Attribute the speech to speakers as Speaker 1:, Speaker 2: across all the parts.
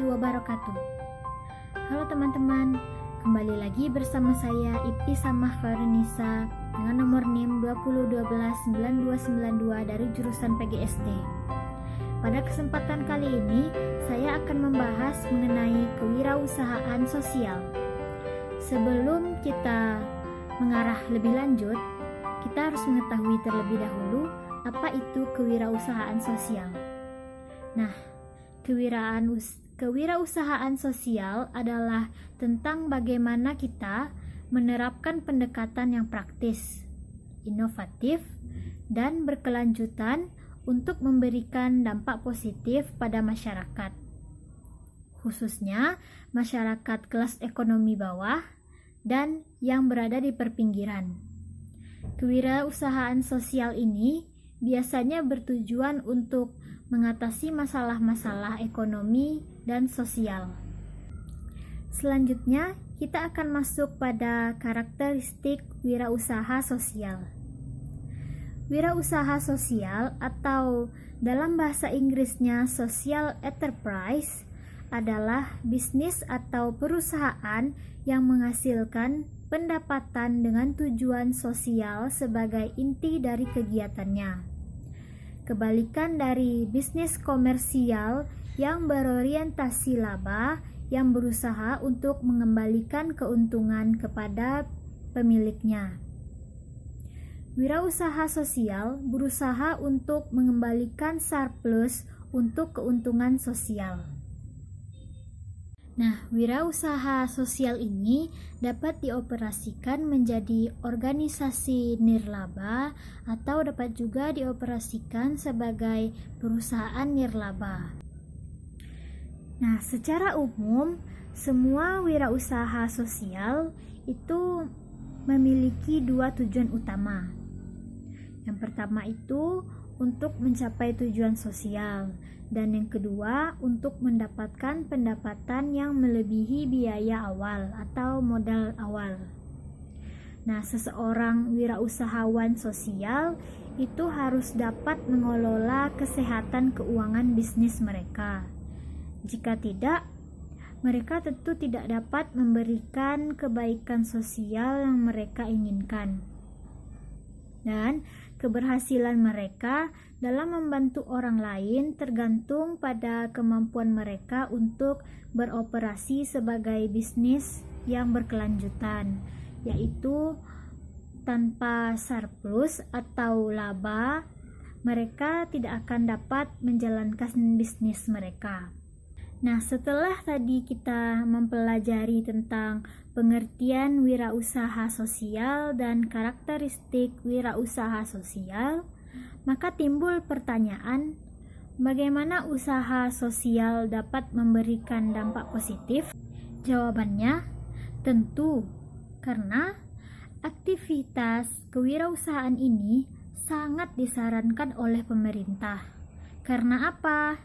Speaker 1: wabarakatuh. Halo teman-teman, kembali lagi bersama saya Ibtisamah Farnisa dengan nomor NIM 20129292 dari jurusan PGSD. Pada kesempatan kali ini, saya akan membahas mengenai kewirausahaan sosial. Sebelum kita mengarah lebih lanjut, kita harus mengetahui terlebih dahulu apa itu kewirausahaan sosial. Nah, kewirausahaan sosial adalah tentang bagaimana kita menerapkan pendekatan yang praktis, inovatif, dan berkelanjutan untuk memberikan dampak positif pada masyarakat, khususnya masyarakat kelas ekonomi bawah dan yang berada di perpinggiran. Kewirausahaan sosial ini biasanya bertujuan untuk mengatasi masalah-masalah ekonomi dan sosial. Selanjutnya, kita akan masuk pada karakteristik wirausaha sosial. Wirausaha sosial atau dalam bahasa Inggrisnya social enterprise adalah bisnis atau perusahaan yang menghasilkan pendapatan dengan tujuan sosial sebagai inti dari kegiatannya. Kebalikan dari bisnis komersial yang berorientasi laba yang berusaha untuk mengembalikan keuntungan kepada pemiliknya. Wirausaha sosial berusaha untuk mengembalikan surplus untuk keuntungan sosial. Nah, wirausaha sosial ini dapat dioperasikan menjadi organisasi nirlaba atau dapat juga dioperasikan sebagai perusahaan nirlaba. Nah, secara umum, semua wirausaha sosial itu memiliki dua tujuan utama. Yang pertama itu untuk mencapai tujuan sosial, dan yang kedua untuk mendapatkan pendapatan yang melebihi biaya awal atau modal awal. Nah, seseorang wirausahawan sosial itu harus dapat mengelola kesehatan keuangan bisnis mereka. Jika tidak, mereka tentu tidak dapat memberikan kebaikan sosial yang mereka inginkan. Dan keberhasilan mereka dalam membantu orang lain tergantung pada kemampuan mereka untuk beroperasi sebagai bisnis yang berkelanjutan, yaitu tanpa surplus atau laba, mereka tidak akan dapat menjalankan bisnis mereka. Nah, setelah tadi kita mempelajari tentang pengertian wirausaha sosial dan karakteristik wirausaha sosial, maka timbul pertanyaan, bagaimana usaha sosial dapat memberikan dampak positif? Jawabannya, tentu karena aktivitas kewirausahaan ini sangat disarankan oleh pemerintah. Karena apa?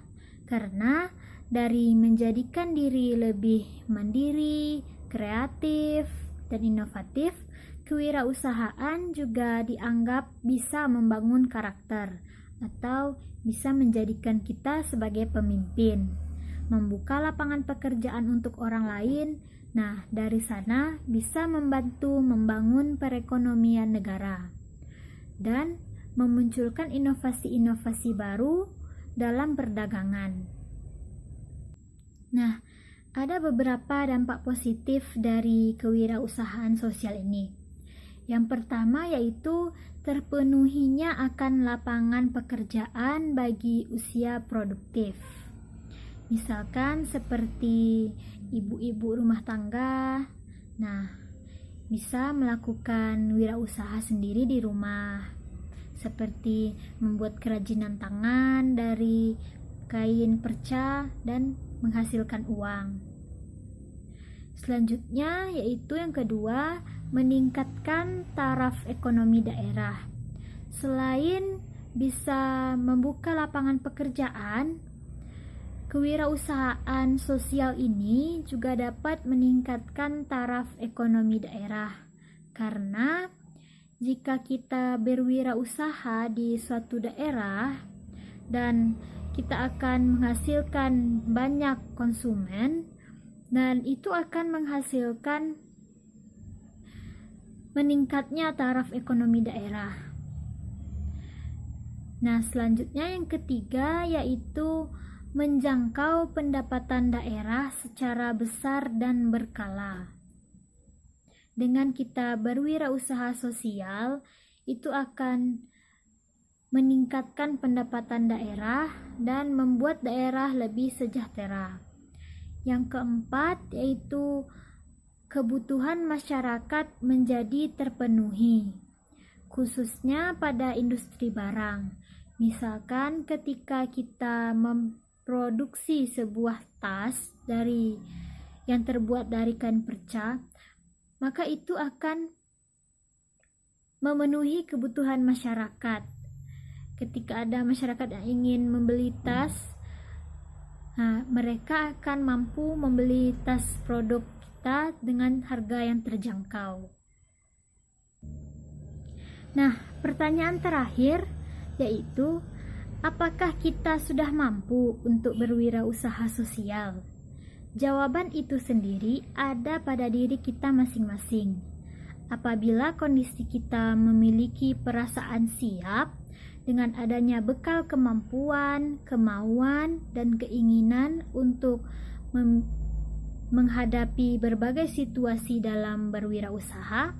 Speaker 1: Karena dari menjadikan diri lebih mandiri, kreatif, dan inovatif, kewirausahaan juga dianggap bisa membangun karakter atau bisa menjadikan kita sebagai pemimpin, membuka lapangan pekerjaan untuk orang lain. Nah, dari sana bisa membantu membangun perekonomian negara dan memunculkan inovasi-inovasi baru dalam perdagangan. Nah, ada beberapa dampak positif dari kewirausahaan sosial ini. Yang pertama yaitu terpenuhinya akan lapangan pekerjaan bagi usia produktif. Misalkan seperti ibu-ibu rumah tangga, nah bisa melakukan wirausaha sendiri di rumah, seperti membuat kerajinan tangan dari kain perca dan menghasilkan uang. Selanjutnya yaitu yang kedua, meningkatkan taraf ekonomi daerah. Selain bisa membuka lapangan pekerjaan, kewirausahaan sosial ini juga dapat meningkatkan taraf ekonomi daerah. Karena jika kita berwirausaha di suatu daerah dan kita akan menghasilkan banyak konsumen, dan itu akan menghasilkan meningkatnya taraf ekonomi daerah. Nah, selanjutnya yang ketiga yaitu menjangkau pendapatan daerah secara besar dan berkala. Dengan kita berwirausaha sosial, itu akan meningkatkan pendapatan daerah dan membuat daerah lebih sejahtera. Yang keempat yaitu kebutuhan masyarakat menjadi terpenuhi, khususnya pada industri barang. Misalkan ketika kita memproduksi sebuah tas yang terbuat dari kain perca, maka itu akan memenuhi kebutuhan masyarakat. Ketika ada masyarakat yang ingin membeli tas, mereka akan mampu membeli tas produk kita dengan harga yang terjangkau. Nah, pertanyaan terakhir yaitu, apakah kita sudah mampu untuk berwirausaha sosial? Jawaban itu sendiri ada pada diri kita masing-masing. Apabila kondisi kita memiliki perasaan siap dengan adanya bekal kemampuan, kemauan, dan keinginan untuk menghadapi berbagai situasi dalam berwirausaha,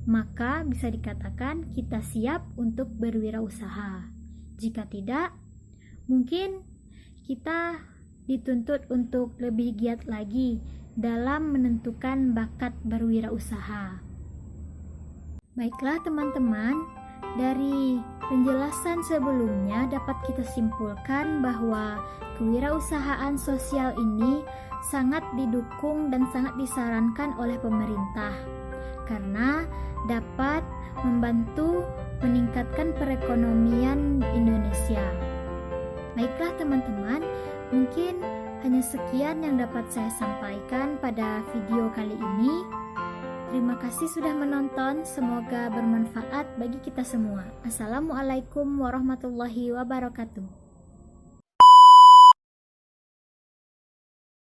Speaker 1: maka bisa dikatakan kita siap untuk berwirausaha. Jika tidak, mungkin kita dituntut untuk lebih giat lagi dalam menentukan bakat berwirausaha. Baiklah teman-teman, dari penjelasan sebelumnya dapat kita simpulkan bahwa kewirausahaan sosial ini sangat didukung dan sangat disarankan oleh pemerintah karena dapat membantu meningkatkan perekonomian Indonesia. Baiklah teman-teman, mungkin hanya sekian yang dapat saya sampaikan pada video kali ini. Terima kasih sudah menonton, semoga bermanfaat bagi kita semua. Assalamualaikum warahmatullahi wabarakatuh.